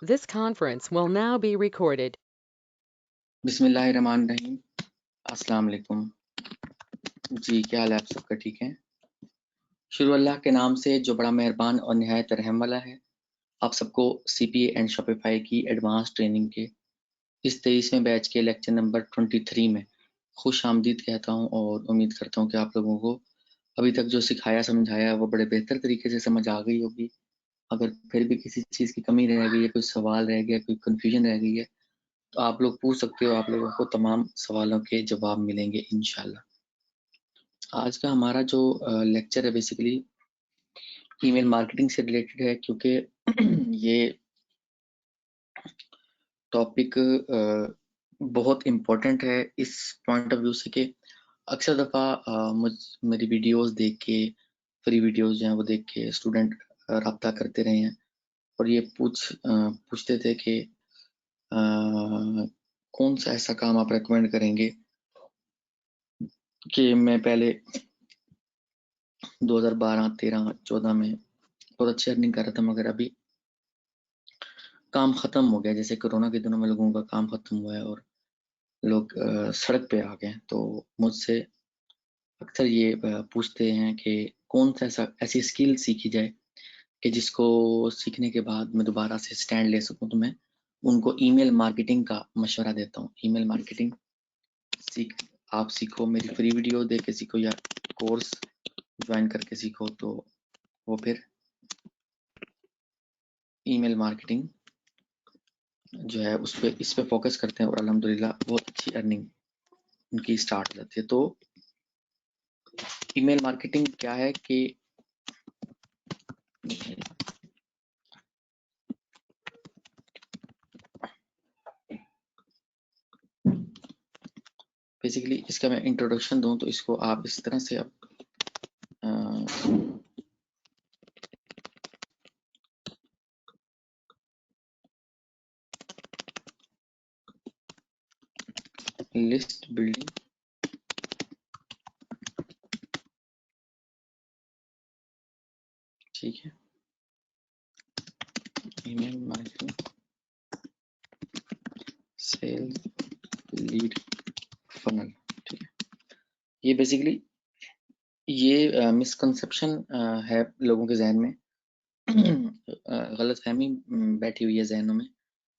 This conference will now be recorded. बिस्मिल्लाहिर्रहमानिर्रहीम। अस्सलाम वालेकुम जी, क्या हाल है आप सबका? ठीक है। शुरू अल्लाह के नाम से जो बड़ा मेहरबान और निहायत रहम वाला है। आप सबको CPA एंड शॉपिफाई की एडवांस ट्रेनिंग के इस 23वें बैच के लेक्चर नंबर 23 में खुश आमदीद कहता हूँ और उम्मीद करता हूँ कि आप लोगों को अभी तक जो सिखाया समझाया वो बड़े बेहतर तरीके से समझ आ गई होगी। अगर फिर भी किसी चीज़ की कमी रह गई है, कोई सवाल रह गया, कोई कन्फ्यूजन रह गई है, तो आप लोग पूछ सकते हो। आप लोगों को तमाम सवालों के जवाब मिलेंगे इंशाल्लाह। आज का हमारा जो लेक्चर है बेसिकली ईमेल मार्केटिंग से रिलेटेड है, क्योंकि ये टॉपिक बहुत इम्पोर्टेंट है इस पॉइंट ऑफ व्यू से कि अक्सर दफ़ा मेरी वीडियोस देख के, फ्री वीडियोस जो हैं वो देख के स्टूडेंट रब्ता करते रहे हैं और ये पूछते थे कि कौन सा ऐसा काम आप रेकमेंड करेंगे कि मैं पहले 2012, 13, 14 में बहुत अच्छी अर्निंग कर रहा था, मगर अभी काम खत्म हो गया। जैसे कोरोना के दिनों में लोगों का काम खत्म हुआ है और लोग सड़क पे आ गए। तो मुझसे अक्सर ये पूछते हैं कि कौन सा ऐसी स्किल सीखी जाए कि जिसको सीखने के बाद मैं दोबारा से स्टैंड ले सकूं। तो मैं उनको ईमेल मार्केटिंग का मशवरा देता हूँ। ईमेल मार्केटिंग आप सीखो, मेरी फ्री वीडियो देख के सीखो या कोर्स ज्वाइन करके सीखो, तो वो फिर ईमेल मार्केटिंग जो है इस पे फोकस करते हैं और अल्हम्दुलिल्लाह बहुत अच्छी अर्निंग उनकी स्टार्ट हो जाती है। तो ईमेल मार्केटिंग क्या है कि बेसिकली इसका मैं इंट्रोडक्शन दूं तो इसको आप इस तरह से अब लिस्ट बिल्डिंग, ठीक है, email marketing, sales, lead, funnel, ठीक है। ये बेसिकली ये मिसकंसेप्शन है लोगों के जहन में, गलत फहमी बैठी हुई है जहनों में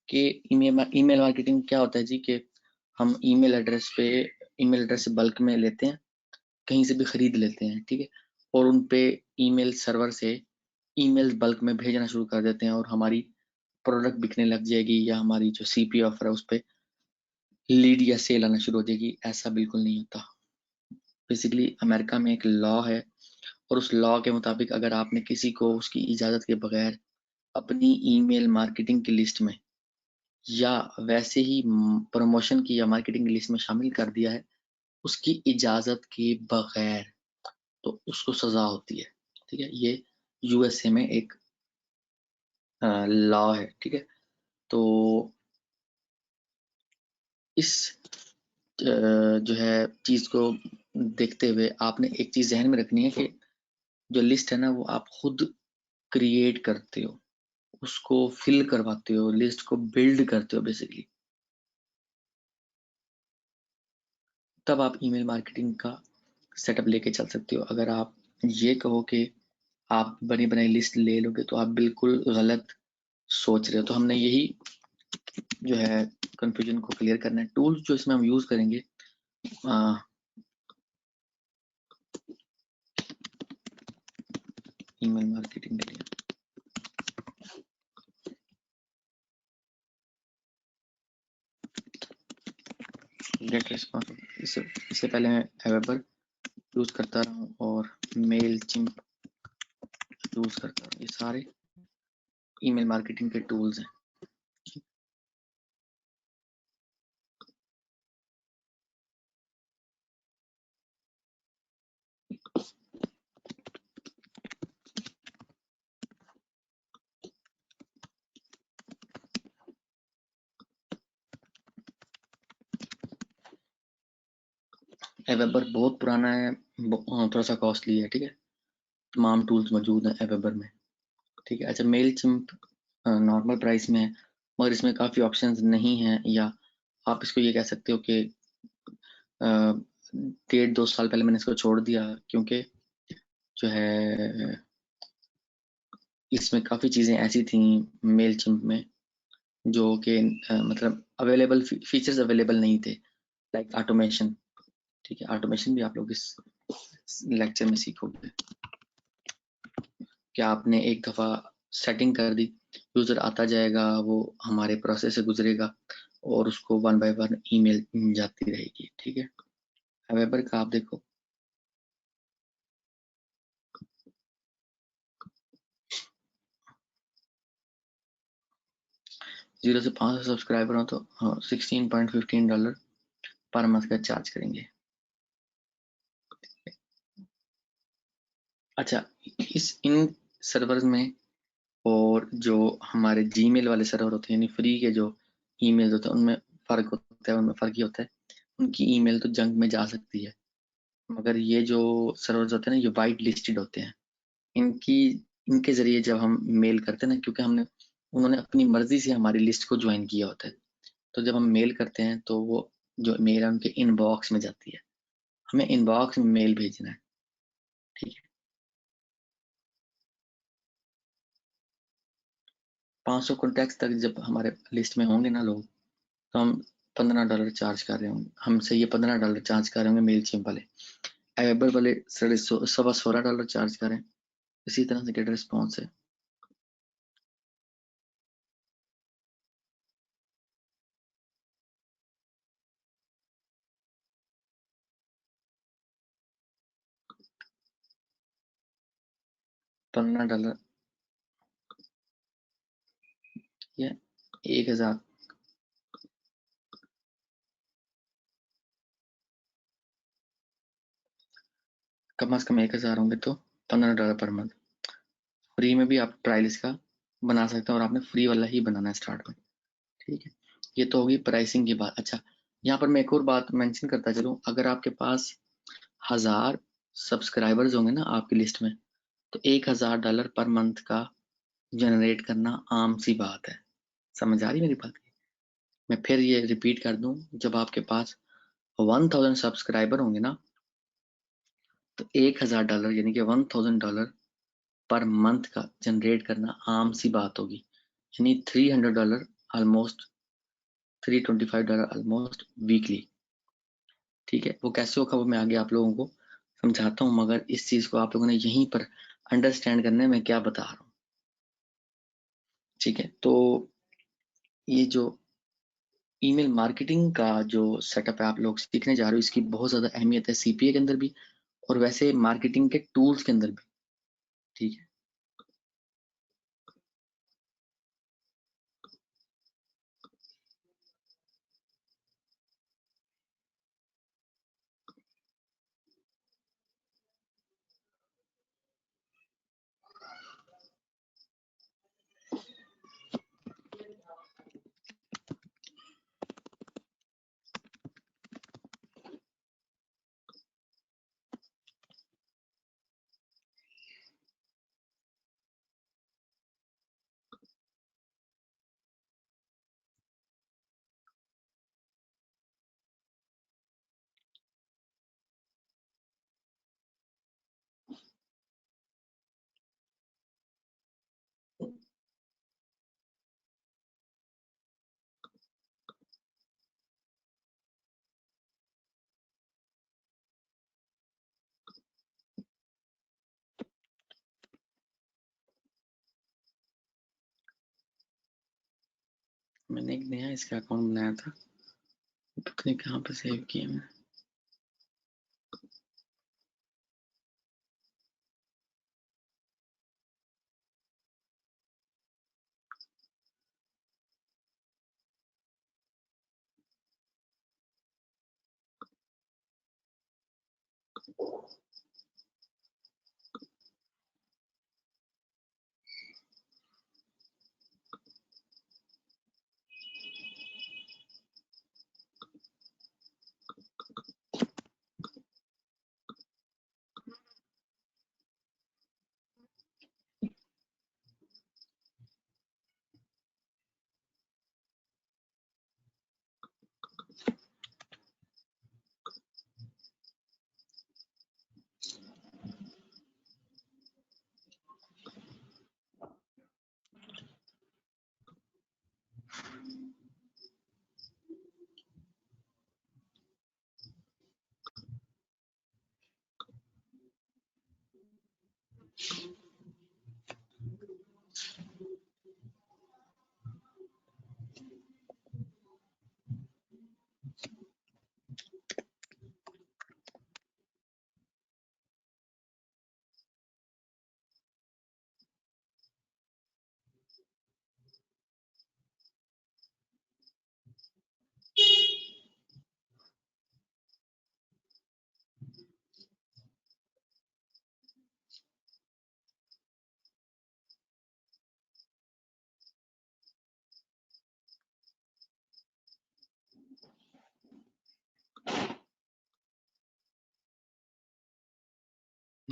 कि ईमेल मार्केटिंग क्या होता है जी, कि हम ईमेल एड्रेस से बल्क में लेते हैं, कहीं से भी खरीद लेते हैं, ठीक है, और उन पे ईमेल सर्वर से ईमेल बल्क में भेजना शुरू कर देते हैं और हमारी प्रोडक्ट बिकने लग जाएगी या हमारी जो CPA ऑफर है उस पर लीड या सेल आना शुरू हो जाएगी। ऐसा बिल्कुल नहीं होता। बेसिकली अमेरिका में एक लॉ है और उस लॉ के मुताबिक अगर आपने किसी को उसकी इजाज़त के बगैर अपनी ईमेल मार्केटिंग की लिस्ट में या वैसे ही प्रमोशन की या मार्केटिंग की लिस्ट में शामिल कर दिया है उसकी इजाज़त के बगैर, तो उसको सज़ा होती है, ठीक है। ये USA में एक लॉ है, ठीक है। तो इस जो है चीज़ को देखते हुए आपने एक चीज़ जहन में रखनी है कि जो लिस्ट है ना वो आप खुद क्रिएट करते हो, उसको फिल करवाते हो, लिस्ट को बिल्ड करते हो बेसिकली, तब आप ईमेल मार्केटिंग का सेटअप लेके चल सकते हो। अगर आप ये कहो कि आप बनी बनाई लिस्ट ले लोगे तो आप बिल्कुल गलत सोच रहे हो। तो हमने यही जो है कंफ्यूजन को क्लियर करना है। टूल्स जो इसमें हम यूज करेंगे, ईमेल मार्केटिंग के लिए गेट रिस्पॉन्स, इससे पहले मैं एवेबर यूज करता रहा हूँ और मेल चिम्प यूज करता हूँ। ये सारे ईमेल मार्केटिंग के टूल्स हैं। एवेबर बहुत पुराना है, थोड़ा सा कॉस्टली है, ठीक है। तमाम टूल्स मौजूद हैं एवेबर में, ठीक है। अच्छा, मेल चिम्प नॉर्मल प्राइस में है मगर इसमें काफ़ी ऑप्शंस नहीं हैं, या आप इसको ये कह सकते हो कि 1.5-2 साल पहले मैंने इसको छोड़ दिया, क्योंकि जो है इसमें काफ़ी चीज़ें ऐसी थी मेलचिम्प में जो कि मतलब अवेलेबल फीचर्स अवेलेबल नहीं थे, लाइक ऑटोमेशन। ठीक है, ऑटोमेशन भी आप लोग इस लेक्चर में सीखोगे। क्या आपने एक दफ़ा सेटिंग कर दी, यूज़र आता जाएगा, वो हमारे प्रोसेस से गुजरेगा और उसको 1 बाय 1 ईमेल जाती रहेगी। ठीक है, वेबर का आप देखो, 0 से 500 सब्सक्राइबर हो तो $16.15 पर मंथ का चार्ज करेंगे। अच्छा, इन सर्वर्स में और जो हमारे जीमेल वाले सर्वर होते हैं, यानी फ्री के जो ईमेल होते हैं, उनमें फ़र्क होता है। उनमें फ़र्क ये होता है, उनकी ईमेल तो जंक में जा सकती है, मगर ये जो सर्वर्स होते हैं ना, ये वाइट लिस्टेड होते हैं। इनकी इनके ज़रिए जब हम मेल करते हैं ना, क्योंकि उन्होंने अपनी मर्ज़ी से हमारी लिस्ट को ज्वाइन किया होता है, तो जब हम मेल करते हैं तो वो जो मेल है उनके इनबॉक्स में जाती है। हमें इनबॉक्स में मेल भेजना है। ठीक है, 500 कॉन्टैक्ट्स तक जब हमारे लिस्ट में होंगे ना लोग, तो हम $15 चार्ज कर रहे होंगे। हमसे ये $15 चार्ज कर रहे होंगे मेल चिम्प वाले। एवेबर वाले 16.25 चार्ज करें। इसी तरह से गेट रिस्पॉन्स है। $15 या 1000, कम से कम 1000 होंगे तो $15 पर मंथ। फ्री में भी आप ट्रायल इसका बना सकते हैं, और आपने फ्री वाला ही बनाना है स्टार्ट में। ठीक है, ये तो होगी प्राइसिंग की बात। अच्छा, यहाँ पर मैं एक और बात मेंशन करता चलूँ, अगर आपके पास 1000 सब्सक्राइबर्स होंगे ना आपकी लिस्ट में, तो $1000 पर मंथ का जनरेट करना आम सी बात है। समझ आ रही मेरी बात? मैं फिर ये रिपीट कर दूं, जब आपके पास 1000 सब्सक्राइबर होंगे ना, तो $1000 यानी कि $1000 पर मंथ का जनरेट करना आम सी बात होगी, यानी $300 ऑलमोस्ट, $325 ऑलमोस्ट वीकली। ठीक है, वो कैसे होगा वो मैं आगे आप लोगों को समझाता हूँ, मगर इस चीज को आप लोगों ने यहीं पर अंडरस्टैंड करना है मैं क्या बता रहा हूँ। ठीक है, तो ये जो ईमेल मार्केटिंग का जो सेटअप है आप लोग सीखने जा रहे हो, इसकी बहुत ज्यादा अहमियत है सीपीए के अंदर भी, और वैसे मार्केटिंग के टूल्स के अंदर भी। ठीक है, मैंने एक नया इसका अकाउंट बनाया था, पता नहीं कहाँ पे सेव किया मैंने।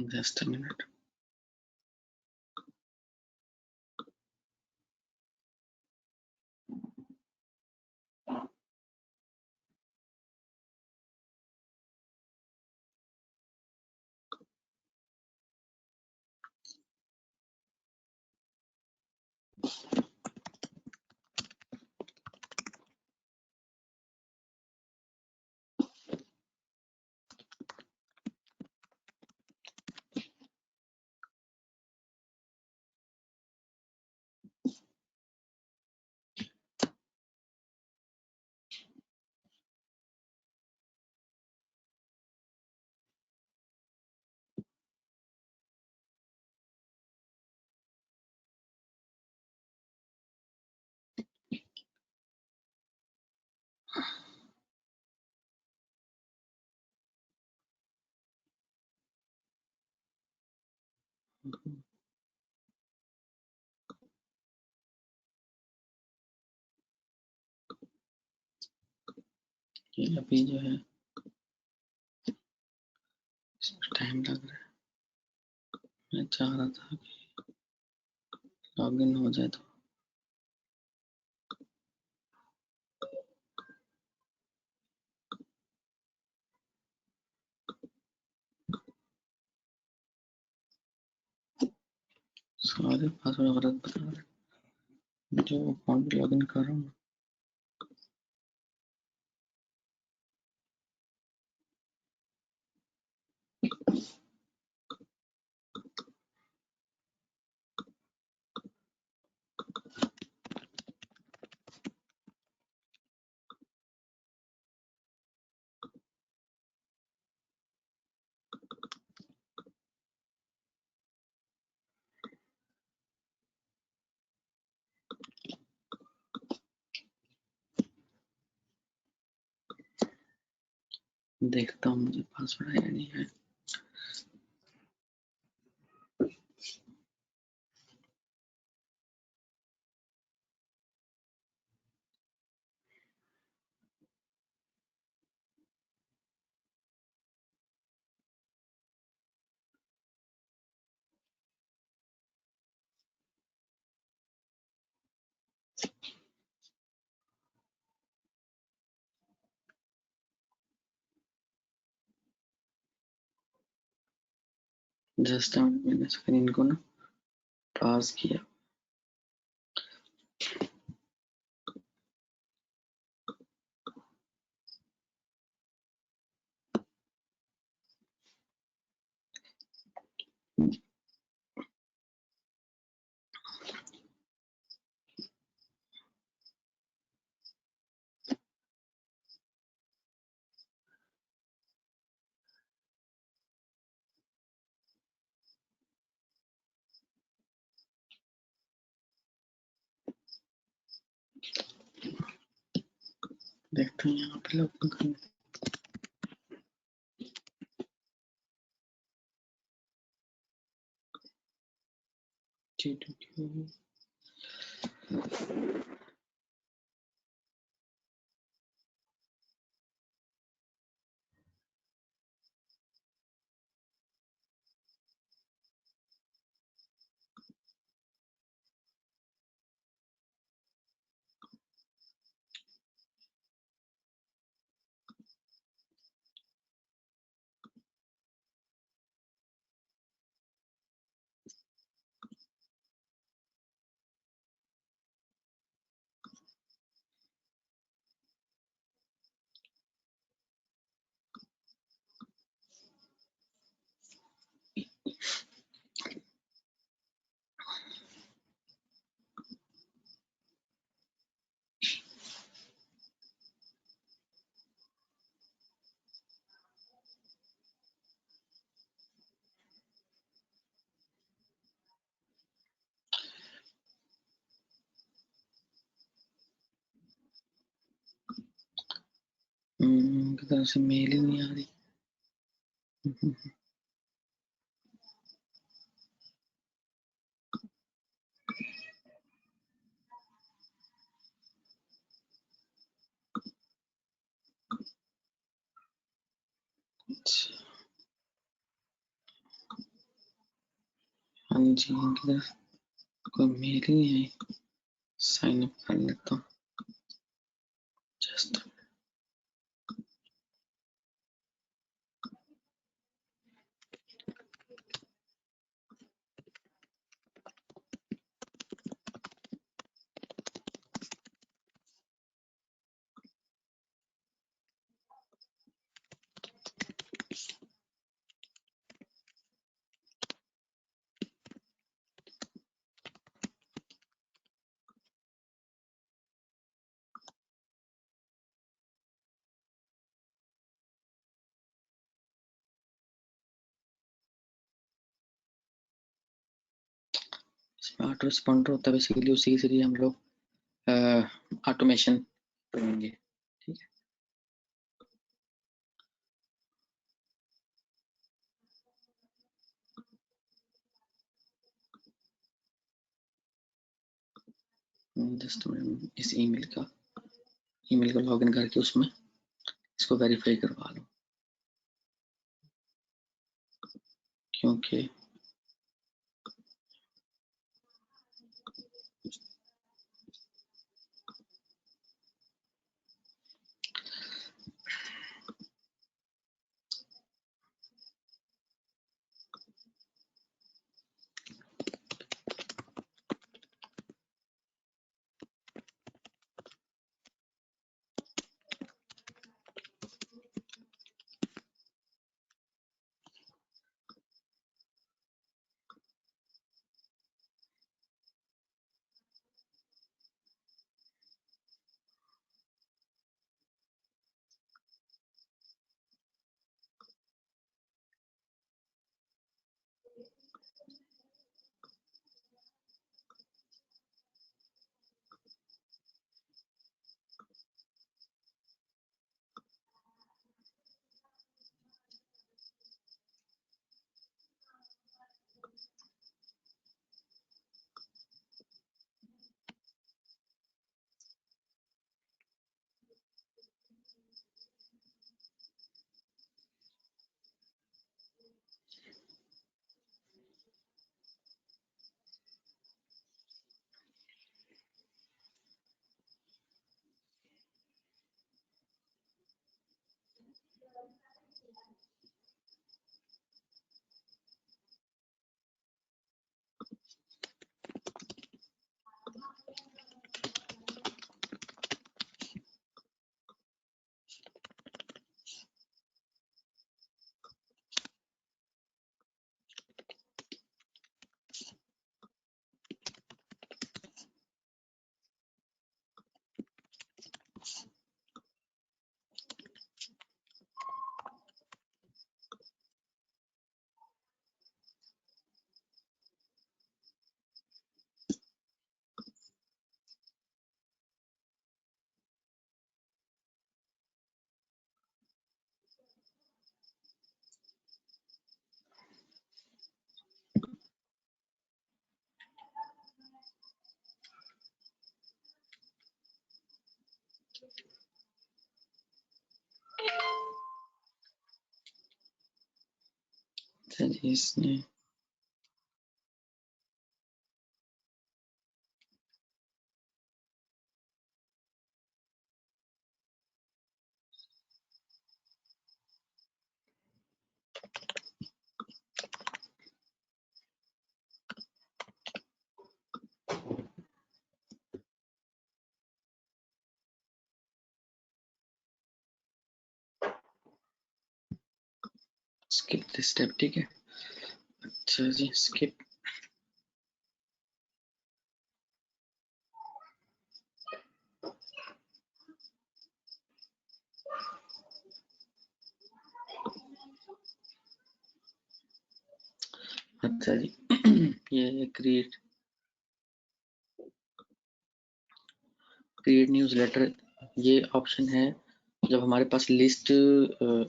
Just a minute. ये अभी जो है इसमें टाइम लग रहा है। मैं चाह रहा था कि लॉगिन हो जाए तो सारे पासवर्ड गलत बता रहे हैं। जो अकाउंट लॉगिन कर रहा हूँ देखता हूँ मुझे पासवर्ड है या नहीं है। जस्ट मैंने स्क्रीन को ना पास किया। देखते हैं यहाँ पे लॉगिन करने। की तरफ से मेल ही नहीं आ रही। अच्छा जी इनकी तरफ कोई मेल ही नहीं आई, साइन अप कर लेता हूँ जस्ट। इसमें ऑटो रिस्पॉन्डर होता है, बेसिकली उसी के जरिए हम लोग ऑटोमेशन करेंगे। ठीक है, जस्ट मैं इस ईमेल को लॉगिन करके उसमें इसको वेरीफाई करवा लूँ, क्योंकि इसने स्किप दिस स्टेप। ठीक है, अच्छा जी, स्किप। अच्छा जी ये क्रिएट न्यूज़लेटर, ये ऑप्शन है जब हमारे पास लिस्ट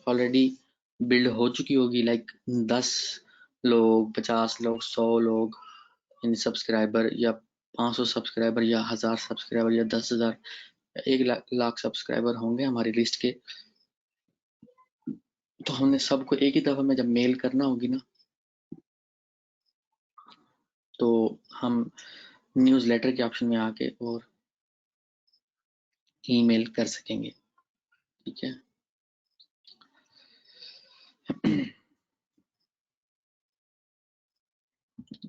ऑलरेडी बिल्ड हो चुकी होगी, लाइक 10 लोग, 50 लोग, 100 लोग इन सब्सक्राइबर, या 500 सब्सक्राइबर, या 1000 सब्सक्राइबर, या 10,000, 1 लाख सब्सक्राइबर होंगे हमारी लिस्ट के। तो हमने सबको एक ही दफा में जब मेल करना होगी ना, तो हम न्यूज़लेटर के ऑप्शन में आके और ईमेल कर सकेंगे। ठीक है,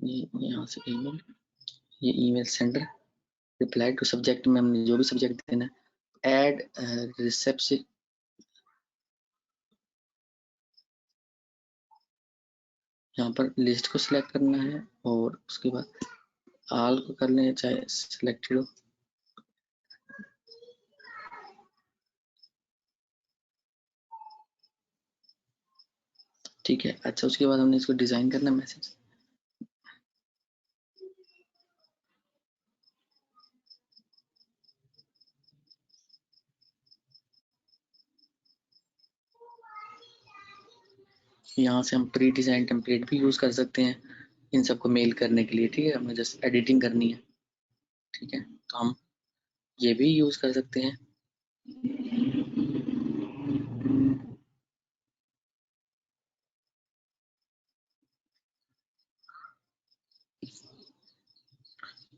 ये यहाँ से ईमेल, ये email sender, reply to subject में हमने जो भी सब्जेक्ट देना है, ऐड रिसेप्शन, यहाँ पर लिस्ट को सिलेक्ट करना है और उसके बाद ऑल को कर लें, चाहे सिलेक्टेड हो। ठीक है, अच्छा उसके बाद हमने इसको डिजाइन करना मैसेज। यहाँ से हम प्री डिजाइन टेम्पलेट भी यूज कर सकते हैं इन सबको मेल करने के लिए। ठीक है, हमें जस्ट एडिटिंग करनी है। ठीक है, तो हम ये भी यूज कर सकते हैं।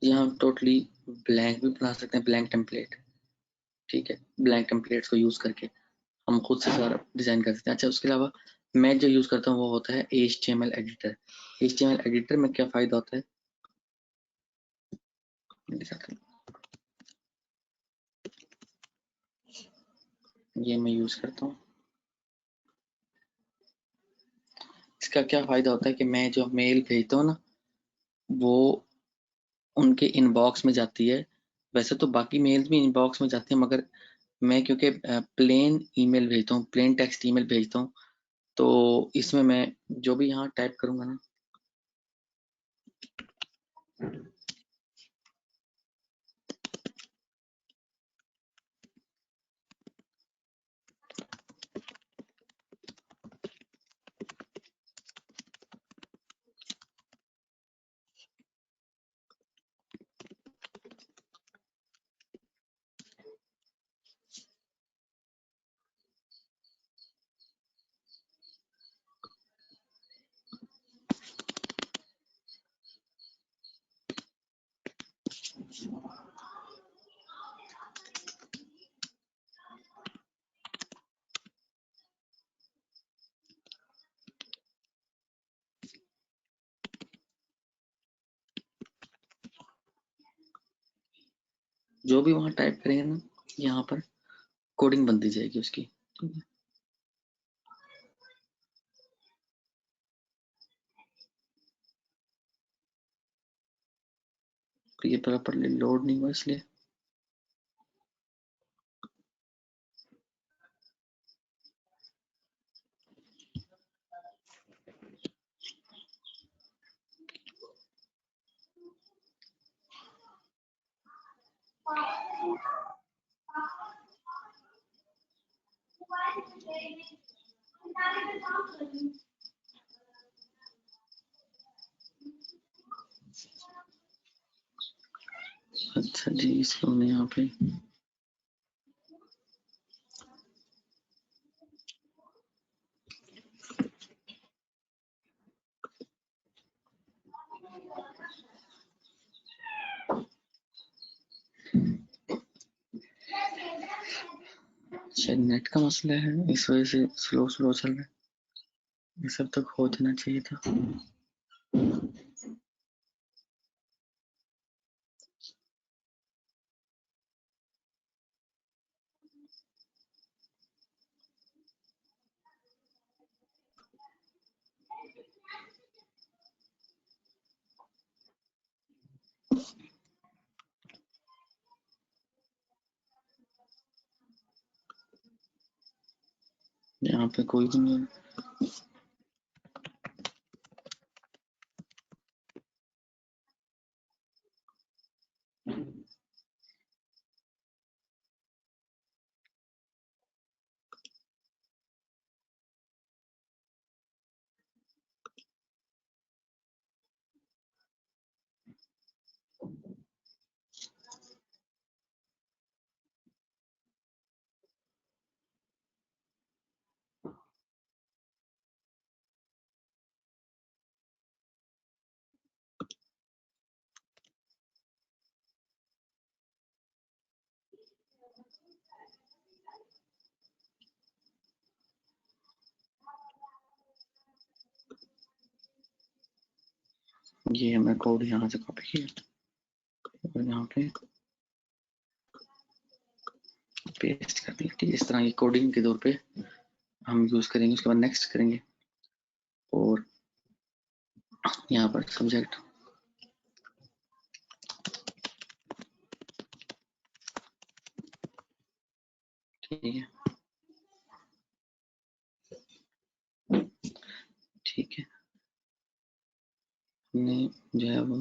यहाँ टोटली ब्लैंक भी बना सकते हैं, ब्लैंक टेम्पलेट। ठीक है, ब्लैंक टेम्पलेट्स को यूज करके हम खुद से सारा डिजाइन कर सकते हैं। अच्छा, उसके अलावा मैं जो यूज करता हूँ वो होता है HTML एडिटर। HTML एडिटर में क्या फायदा होता है, ये मैं यूज करता हूँ। इसका क्या फायदा होता है कि मैं जो मेल भेजता हूँ ना, वो उनके इनबॉक्स में जाती है। वैसे तो बाकी मेल्स भी इनबॉक्स में जाती हैं, मगर मैं क्योंकि प्लेन ईमेल भेजता हूँ, प्लेन टेक्स्ट ईमेल भेजता हूँ, तो इसमें मैं जो भी यहाँ टाइप करूंगा ना, जो भी वहाँ टाइप करेंगे ना, यहाँ पर कोडिंग बन दी जाएगी उसकी। ठीक है, तो ये प्रॉपरली लोड नहीं हुआ इसलिए। अच्छा जी, इसको हमने यहाँ पे शायद नेट का मसला है, इस वजह से स्लो स्लो चल रहा है। ये सब तक हो जाना चाहिए था। यहाँ पे कोई भी नहीं है। ये हमने कोड यहाँ से कॉपी किया और यहाँ पे पेस्ट कर दिया। ठीक है, इस तरह की कोडिंग के तौर पे हम यूज करेंगे। उसके बाद नेक्स्ट करेंगे और यहाँ पर सब्जेक्ट ठीक है, ठीक है, हमने जो है वो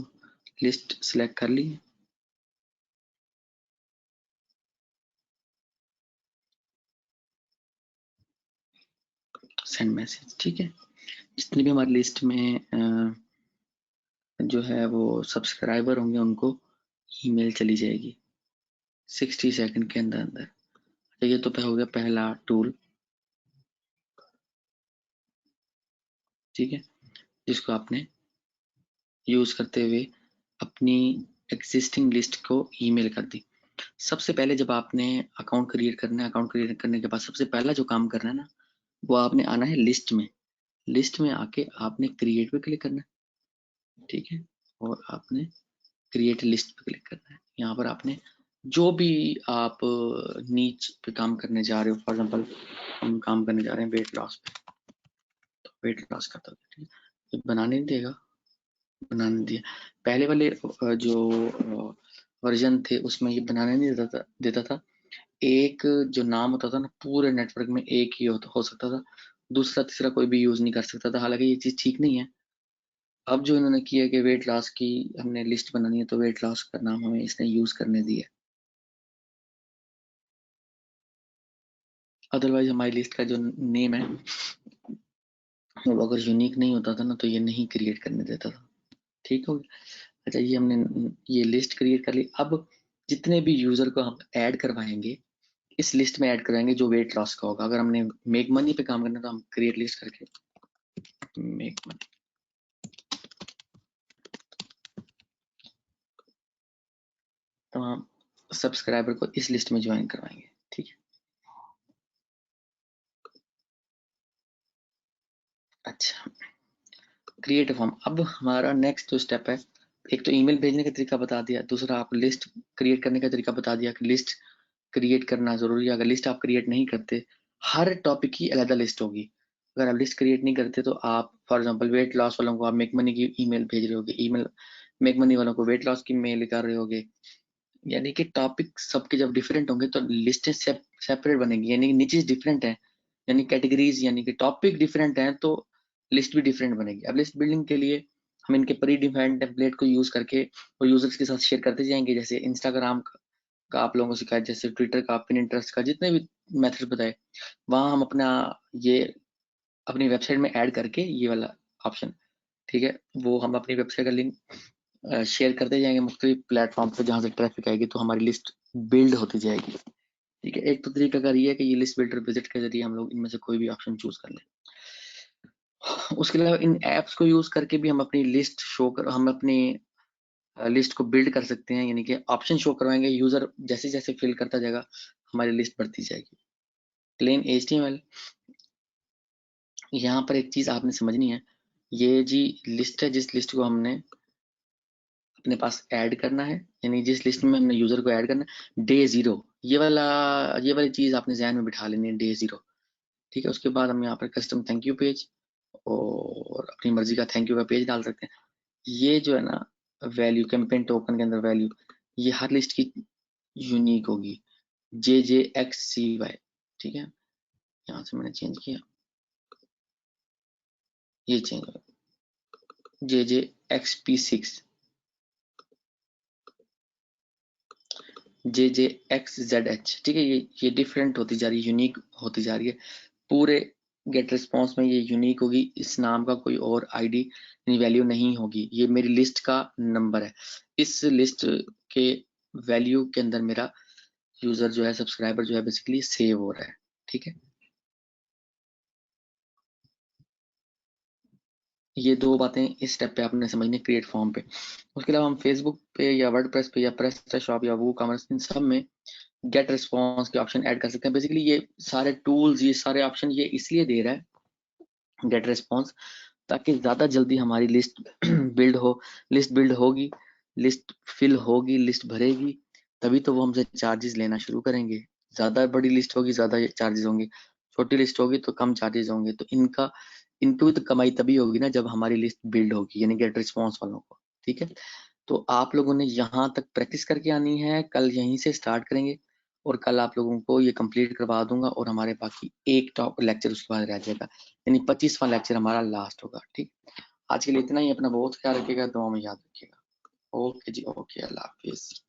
लिस्ट सिलेक्ट कर ली। Send message. ठीक है, जितनी भी हमारी लिस्ट में जो है वो सब्सक्राइबर होंगे उनको ईमेल चली जाएगी 60 सेकंड के अंदर अंदर। ये तो हो गया पहला टूल, ठीक है, जिसको आपने यूज करते हुए अपनी एग्जिस्टिंग लिस्ट को ईमेल कर दी। सबसे पहले जब आपने अकाउंट क्रिएट करना है, अकाउंट क्रिएट करने के बाद सबसे पहला जो काम करना है ना, वो आपने आना है लिस्ट में। लिस्ट में आके आपने क्रिएट पे क्लिक करना है, ठीक है, और आपने क्रिएट लिस्ट पे क्लिक करना है। यहाँ पर आपने जो भी आप नीच पे काम करने जा रहे हो, फॉर एग्जांपल हम काम करने जा रहे हैं वेट लॉस पे, तो वेट लॉस करता हूँ, ठीक है, बनाने नहीं देगा, बनाने दिया। पहले वाले जो वर्जन थे उसमें ये बनाने नहीं देता था। एक जो नाम होता था ना, पूरे नेटवर्क में एक ही हो सकता था, दूसरा तीसरा कोई भी यूज नहीं कर सकता था। हालांकि ये चीज ठीक नहीं है। अब जो इन्होंने किया कि वेट लॉस की हमने लिस्ट बनानी है, तो वेट लॉस का नाम हमें इसने यूज करने दिया। अदरवाइज हमारी लिस्ट का जो नेम है वो अगर यूनिक नहीं होता था ना, तो ये नहीं क्रिएट करने देता था। ठीक हो गया। अच्छा, ये हमने ये लिस्ट क्रिएट कर ली। अब जितने भी यूजर को हम ऐड करवाएंगे इस लिस्ट में ऐड कराएंगे जो वेट लॉस का होगा। अगर हमने मेक मनी पे काम करना है तो हम क्रिएट लिस्ट करके मेक मनी, तो हम सब्सक्राइबर को इस लिस्ट में ज्वाइन करवाएंगे। ठीक है, अच्छा, क्रिएट फॉर्म। अब हमारा नेक्स्ट जो स्टेप है, एक तो ईमेल भेजने का तरीका बता दिया, दूसरा आपको लिस्ट क्रिएट करने का तरीका बता दिया कि लिस्ट क्रिएट करना जरूरी है। अगर लिस्ट आप क्रिएट नहीं करते, हर टॉपिक की अलग लिस्ट होगी। अगर आप लिस्ट क्रिएट नहीं करते तो आप फॉर एग्जांपल वेट लॉस वालों को आप मेक मनी की ईमेल भेज रहे होगे, ईमेल मेक मनी वालों को वेट लॉस की मेल कर रहे होगे, यानी कि टॉपिक सबके जब डिफरेंट होंगे तो लिस्टें सेपरेट बनेगी, यानी कि नीचे डिफरेंट है, यानी कैटेगरीज, यानी कि टॉपिक डिफरेंट है तो लिस्ट भी डिफरेंट बनेगी। अब लिस्ट बिल्डिंग के लिए हम इनके प्री डिफाइंड टेम्पलेट को यूज करके और यूजर्स के साथ शेयर करते जाएंगे। जैसे इंस्टाग्राम का आप लोगों को सिखाया, जैसे ट्विटर का, पिनिंटरेस्ट का, जितने भी मेथड बताए, वहां हम अपना ये अपनी वेबसाइट में ऐड करके ये वाला ऑप्शन, ठीक है, वो हम अपनी वेबसाइट का लिंक शेयर करते जाएंगे मुख्तलिफ प्लेटफॉर्म पे, जहाँ से ट्रैफिक आएगी तो हमारी लिस्ट बिल्ड होती जाएगी। ठीक है, एक तो तरीका अगर ये है कि ये लिस्ट बिल्डर विजिट के जरिए हम लोग इनमें से कोई भी ऑप्शन चूज कर लें। उसके अलावा इन एप्स को यूज करके भी हम अपनी लिस्ट शो कर, हम अपनी लिस्ट को बिल्ड कर सकते हैं, यानी कि ऑप्शन शो करवाएंगे, यूजर जैसे जैसे फिल करता जाएगा हमारी लिस्ट बढ़ती जाएगी। Plain HTML। यहाँ पर एक चीज आपने समझनी है, ये जी लिस्ट है, जिस लिस्ट को हमने अपने पास ऐड करना है, यानी जिस लिस्ट में हमने यूजर को ऐड करना है, डे 0, ये वाली चीज आपने ध्यान में बिठा लेनी है, डे 0। ठीक है, उसके बाद हम यहाँ पर कस्टम थैंक यू पेज और अपनी मर्जी का थैंक यू का पेज डाल सकते हैं। ये जो है ना वैल्यू, कैंपेन टोकन के अंदर वैल्यू, ये हर लिस्ट की यूनिक होगी, JJXCY। ठीक है, यहाँ से मैंने चेंज किया, ये चेंज हो JJXP6, JJXZH। ठीक है, ये डिफरेंट होती जा रही है, यूनिक होती जा रही है। पूरे गेट रिस्पॉन्स में ये यूनिक होगी, इस नाम का कोई और आईडी वैल्यू नहीं होगी। ये मेरी लिस्ट का नंबर है, इस लिस्ट के वैल्यू के अंदर मेरा यूजर जो है, सब्सक्राइबर जो है, बेसिकली सेव हो रहा है। ठीक है, ये दो बातें इस स्टेप पे आपने समझनी, क्रिएट फॉर्म पे। उसके अलावा हम फेसबुक पे या वर्डप्रेस पे या प्रेस्टाशॉप या वो कॉमर्स, इन सब में गेट रिस्पॉन्स के ऑप्शन ऐड कर सकते हैं। बेसिकली ये सारे टूल्स, ये सारे ऑप्शन ये इसलिए दे रहा है गेट रिस्पॉन्स, ताकि ज्यादा जल्दी हमारी लिस्ट बिल्ड हो, लिस्ट बिल्ड होगी, लिस्ट फिल होगी, लिस्ट भरेगी, तभी तो वो हमसे चार्जेस लेना शुरू करेंगे। ज्यादा बड़ी लिस्ट होगी ज्यादा चार्जेस होंगे, छोटी लिस्ट होगी तो कम चार्जेस होंगे। तो इनकी भी तो कमाई तभी होगी ना जब हमारी लिस्ट बिल्ड होगी, यानी गेट रिस्पॉन्स वालों को। ठीक है, तो आप लोगों ने यहाँ तक प्रैक्टिस करके आनी है, कल यहीं से स्टार्ट करेंगे और कल आप लोगों को ये कंप्लीट करवा दूंगा और हमारे बाकी एक टॉप लेक्चर उसके बाद रह जाएगा, यानी 25वां लेक्चर हमारा लास्ट होगा। ठीक, आज के लिए इतना ही। अपना बहुत ख्याल रखिएगा, दुआ में याद रखिएगा। ओके जी, ओके, अल्लाह हाफिज।